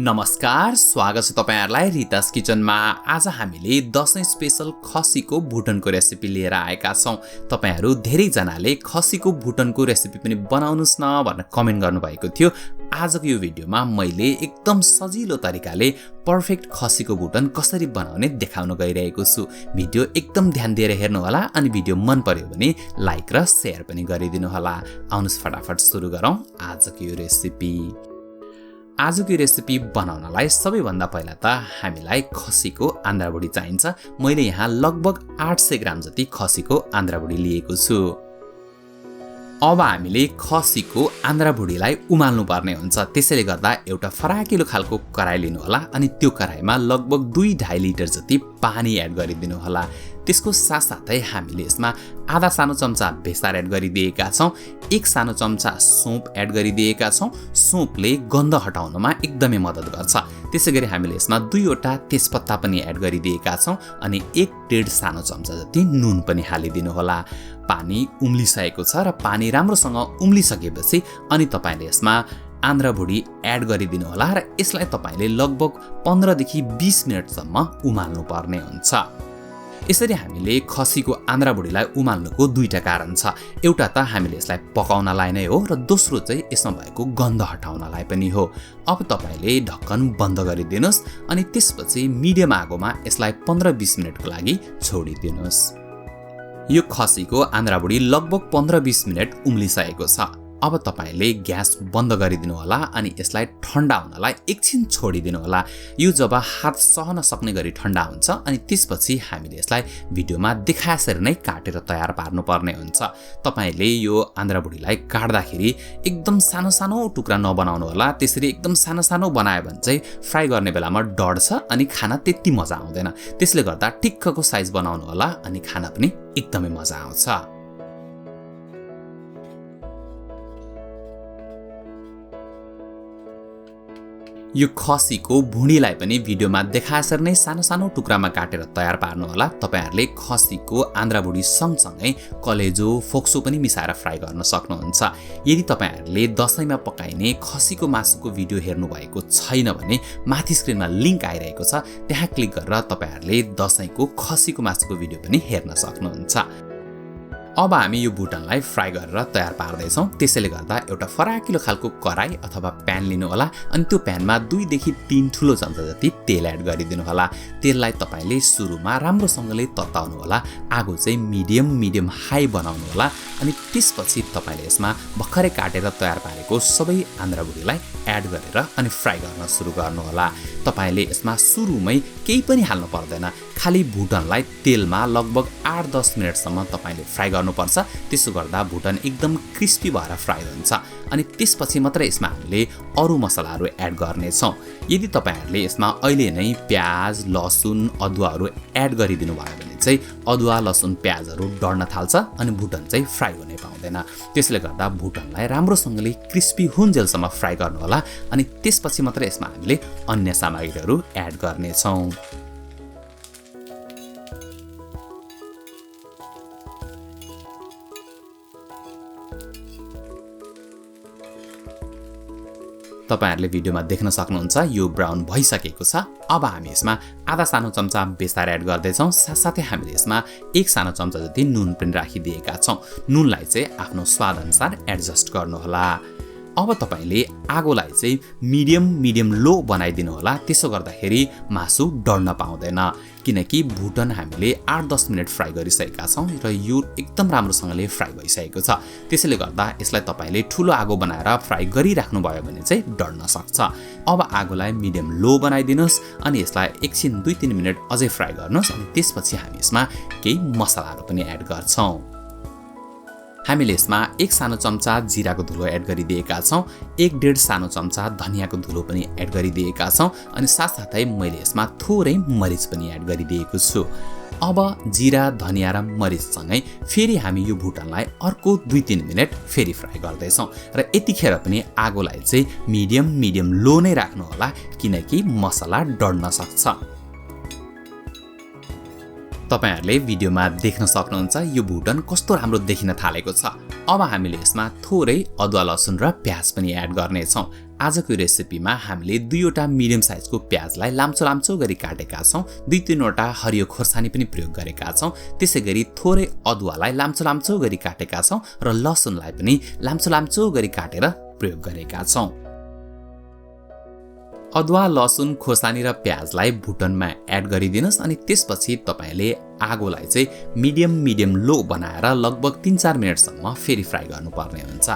नमस्कार, स्वागत छ तपाईहरुलाई रितास किचनमा। आज हामीले दशैं स्पेशल खसीको भुटनको रेसिपी लिएर आएका छौं। तपाईहरु धेरै जनाले खसीको भुटनको रेसिपी पनि बनाउनुस् न भनेर कमेन्ट गर्नुभएको थियो। आजको यो भिडियोमा मैले एकदम सजिलो तरिकाले पर्फेक्ट खसीको भुटन कसरी बनाउने देखाउन गइरहेको छु। भिडियो एकदम ध्यान दिएर हेर्नु होला अनि भिडियो मन पर्यो भने लाइक र शेयर पनि गरिदिनु होला। आउनुस् फटाफट सुरु गरौँ आजको यो रेसिपी। आजको रेसिपी बनाउनलाई सबैभन्दा पहिला त हामीलाई खसीको आन्द्राभुडी चाहिन्छ। मैले यहाँ लगभग 800 ग्राम जति खसीको आन्द्राभुडी लिएको छु। अब हामीले खसीको आन्द्राभुडीलाई उमाल्नु पर्ने हुन्छ। त्यसैले गर्दा एउटा फराकिलो खालको कराई लिनु होला अनि त्यो कराईमा लगभग 2.5 लिटर जति पानी एड गरिदिनु होला। त्यसको साथसाथै हामीले यसमा आधा सानो चम्चा बेसार एड गरिदिएका छौं, 1 सानो चम्चा सोप एड गरिदिएका छौं। सोपले गन्ध हटाउनमा एकदमै मद्दत गर्छ। त्यसैगरी हामीले यसमा 2 वटा तेजपत्ता पनि एड गरिदिएका छौं अनि 1.5 सानो चम्चा जति नुन पनि हालिदिनु होला। पानी उम्लिसकेको छ र पानी राम्रोसँग उम्लिसकेपछि अनि तपाईले यसमा आन्द्राभुडी एड गरिदिनु होला र यसलाई तपाईले लगभग 15 देखि 20 मिनेटसम्म उमाल्नु पर्ने हुन्छ। यसरी हामीले खसीको आन्द्राभुडीलाई उमाल्नुको दुईटा कारण छ। एउटा त हामीले यसलाई पकाउनलाई नै हो र दोस्रो चाहिँ यसमा भएको गन्ध हटाउनलाई पनि हो। अब तपाईले ढक्कन बन्द गरिदिनुस् अनि त्यसपछि मिडियम आगोमा यसलाई 15-20 मिनेटको लागि छोडिदिनुस्। यो खसीको आन्द्राभुडी लगभग 15-20 मिनेट उम्लिसकेको छ। अब तपाईले ग्यास बन्द गरिदिनु होला अनि यसलाई ठन्डा हुनलाई एकछिन छोडिदिनु होला। यो जब हात सहन सक्ने गरी ठन्डा हुन्छ अनि त्यसपछि हामीले यसलाई भिडियोमा देखाएसरी नै काटेर तयार पार्नु पर्ने हुन्छ। तपाईले यो आन्द्राभुडीलाई काट्दाखेरि एकदम सानो सानो टुक्रा नबनाउनु होला। त्यसरी एकदम सानो सानो बनायो भने चाहिँ फ्राई गर्ने बेलामा डढ्छ अनि खाना त्यति मजा आउँदैन। त्यसले गर्दा ठिक्कको साइज बनाउनु होला अनि खाना पनि एकदमै मजा आउँछ। यो खसीको भुँडीलाई पनि भिडियोमा देखाएसरी नै सानो सानो टुक्रामा काटेर तयार पार्नु होला। तपाईहरुले खसीको आन्द्राभुडी सँगसँगै कलेजो, फोक्सो पनि मिसाएर फ्राई गर्न सक्नुहुन्छ। यदि तपाईहरुले दशैंमा पकाइने खसीको मासुको भिडियो हेर्नु भएको छैन भने माथि स्क्रिनमा लिंक आइरहेको छ, त्यहाँ क्लिक गरेर तपाईहरुले दशैंको खसीको मासुको भिडियो पनि हेर्न सक्नुहुन्छ। अब हामी यो भुटनलाई फ्राई गरेर तयार पार्दै छौं। त्यसैले गर्दा एउटा फराकिलो खालको कराई अथवा प्यान लिनु होला अनि त्यो प्यानमा 2 देखि 3 ठुलो चम्चा जति तेल एड गरिदिनु होला। तेललाई तपाईले सुरुमा राम्रोसँगले तताउनु होला। आगो चाहिँ मिडियम हाई बनाउनु होला अनि त्यसपछि तपाईले यसमा भर्खरै काटेर तयार पारेको सबै आन्द्राभुडीलाई एड गरेर अनि फ्राई गर्न सुरु गर्नु होला। तपाईले यसमा सुरुमै केही पनि हाल्नु पर्दैन। खाली भुटनलाई तेलमा लगभग 8-10 मिनेटसम्म तपाईले फ्राई गर्नुपर्छ। त्यसो गर्दा भुटन एकदम क्रिस्पी भएर फ्राई हुन्छ अनि त्यसपछि मात्र यसमा हामीले अरु मसलाहरु एड गर्ने छौं। यदि तपाईहरुले यसमा अहिले नै प्याज, लसुन, अदुवाहरु एड गरिदिनु भयो भने चाहिँ अदुवा, लसुन, प्याजहरु डढ्न थाल्छ अनि भुटन चाहिँ फ्राई हुनै पाउँदैन। त्यसले गर्दा भुटनलाई राम्रोसँगले क्रिस्पी हुन्जेलसम्म फ्राई गर्नु होला अनि त्यसपछि मात्र यसमा हामीले अन्य सामग्रीहरु एड गर्ने छौं। तपाईहरुले भिडियोमा देख्न सक्नुहुन्छ यो ब्राउन भइसकेको छ। अब हामी यसमा आधा सानो चम्चा बेसार एड गर्दै छौं। साथसाथै हामीले यसमा 1 सानो चम्चा जति नुन पनि राखिदिएका छौं। नुनलाई चाहिँ आफ्नो स्वाद अनुसार एडजस्ट गर्नु होला। अब तपाईले आगोलाई चाहिँ मिडियम लो बनाइदिनु होला। त्यसो गर्दाखेरि मासु डढ्न पाउँदैन किनकि भुटन हामीले 8-10 मिनेट फ्राई गरिसकेका छौं र यो एकदम राम्रोसँगले फ्राई भइसकेको छ। त्यसैले गर्दा यसलाई तपाईले ठूलो आगो बनाएर फ्राई गरिराख्नु भयो भने चाहिँ डढ्न सक्छ। अब आगोलाई मिडियम लो बनाइदिनुस् अनि यसलाई एकछिन 2-3 मिनेट अझै फ्राई गर्नुस् अनि त्यसपछि हामी यसमा केही मसलाहरु पनि एड गर्छौं। हामीले यसमा 1 सानो चम्चा जिराको धुलो एड गरिदिएका छौं, 1.5 सानो चम्चा धनियाको धुलो पनि एड गरिदिएका छौं अनि साथसाथै मैले यसमा थोरै मरिच पनि एड गरिदिएको छु। अब जिरा, धनिया र मरिचसँगै फेरि हामी यो भुटनलाई अर्को 2-3 मिनेट फेरि फ्राई गर्दै छौं र यतिखेर पनि आगोलाई चाहिँ मिडियम लो नै राख्नु होला किनकि मसला डढ्न सक्छ। तपाईहरुले भिडियोमा देख्न सक्नुहुन्छ यो भुटन कस्तो राम्रो देखिन थालेको छ। अब हामीले यसमा थोरै अदुवा लसुन र प्याज पनि एड गर्नेछौँ। आजको रेसिपीमा हामीले 2वटा मिडियम साइजको प्याजलाई लाम्चो लाम्चो गरी काटेका छौँ, 2-3वटा हरियो खोर्सानी पनि प्रयोग गरेका छौँ। त्यसैगरी थोरै अदुवालाई लाम्चो लाम्चो गरी काटेका छौँ र लसुनलाई पनि लाम्चो लाम्चो गरी काटेर प्रयोग गरेका छौँ। अदुवा, लसुन, खोर्सानी र प्याजलाई भुटनमा एड गरिदिनुस् अनि त्यसपछि तपाईले आगोलाई चाहिँ मिडियम लो बनाएर लगभग 3-4 मिनेटसम्म फेरि फ्राई गर्नुपर्ने हुन्छ।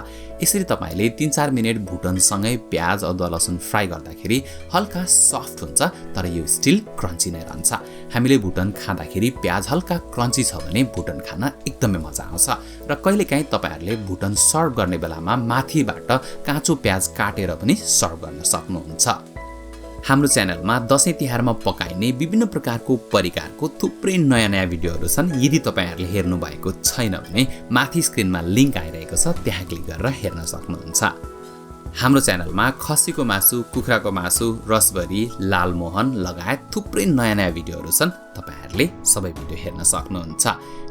यसरी तपाईले 3-4 मिनेट भुटनसँगै प्याज, अदुवा, लसुन फ्राई गर्दाखेरि हल्का सफ्ट हुन्छ, तर यो स्टिल क्रन्ची नै रहन्छ। हामीले भुटन खाँदाखेरि प्याज हल्का क्रन्ची छ भने भुटन खान एकदमै मजा आउँछ। र कहिलेकाहीँ तपाईहरुले भुटन सर्भ गर्ने बेलामा माथिबाट काँचो प्याज काटेर पनि सर्भ गर्न सक्नुहुन्छ। हाम्रो च्यानलमा दशैं तिहारमा पकाइने विभिन्न प्रकारको परिकारको थुप्रै नयाँ भिडियोहरू छन्। यदि तपाईहरुले हेर्नु भएको छैन भने माथि स्क्रिनमा लिंक आइरहेको छ, त्यहाँ क्लिक गरेर हेर्न सक्नुहुन्छ। हाम्रो च्यानलमा खसीको मासु, कुखुराको मासु, रसबरी, लालमोहन लगायत थुप्रै नयाँ भिडियोहरू छन्। तपाईहरुले सबै भिडियो हेर्न सक्नुहुन्छ।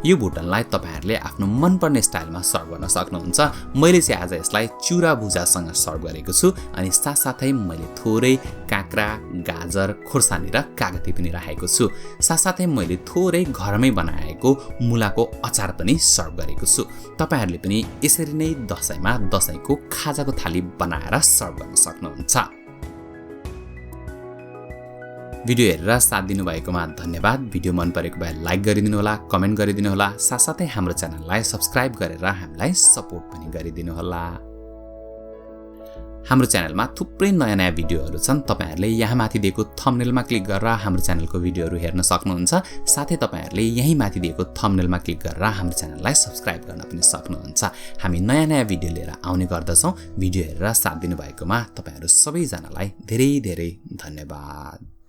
यो भुटनलाई तपाईहरुले आफ्नो मनपर्ने स्टाइलमा सर्भ गर्न सक्नुहुन्छ। मैले चाहिँ आज यसलाई चिउरा भुजासँग सर्भ गरेको छु अनि साथसाथै मैले थोरै काँक्रा, गाजर, खोर्सानी र कागती पनि राखेको छु। साथसाथै मैले थोरै घरमै बनाएको मुलाको अचार पनि सर्भ गरेको छु। तपाईहरुले पनि यसरी नै दशैंमा दशैंको खाजाको थाली बनाएर सर्भ गर्न सक्नुहुन्छ। भिडियो हेरेर साथ दिनुभएकोमा धन्यवाद। भिडियो मन परेको भए लाइक गरिदिनु होला, कमेन्ट गरिदिनु होला, साथसाथै हाम्रो च्यानललाई सब्स्क्राइब गरेर हामीलाई सपोर्ट पनि गरिदिनु होला। हाम्रो च्यानलमा थुप्रै नयाँ भिडियोहरू छन्। तपाईहरुले यहाँ माथि दिएको थम्बनेलमा क्लिक गरेर हाम्रो च्यानलको भिडियोहरू हेर्न सक्नुहुन्छ। साथै तपाईहरुले यही माथि दिएको थम्बनेलमा क्लिक गरेर हाम्रो च्यानललाई सब्स्क्राइब गर्न पनि सक्नुहुन्छ। हामी नयाँ भिडियो लिएर आउने गर्दछौँ। भिडियो हेरेर साथ दिनुभएकोमा तपाईहरु सबैजनालाई धेरै धेरै धन्यवाद।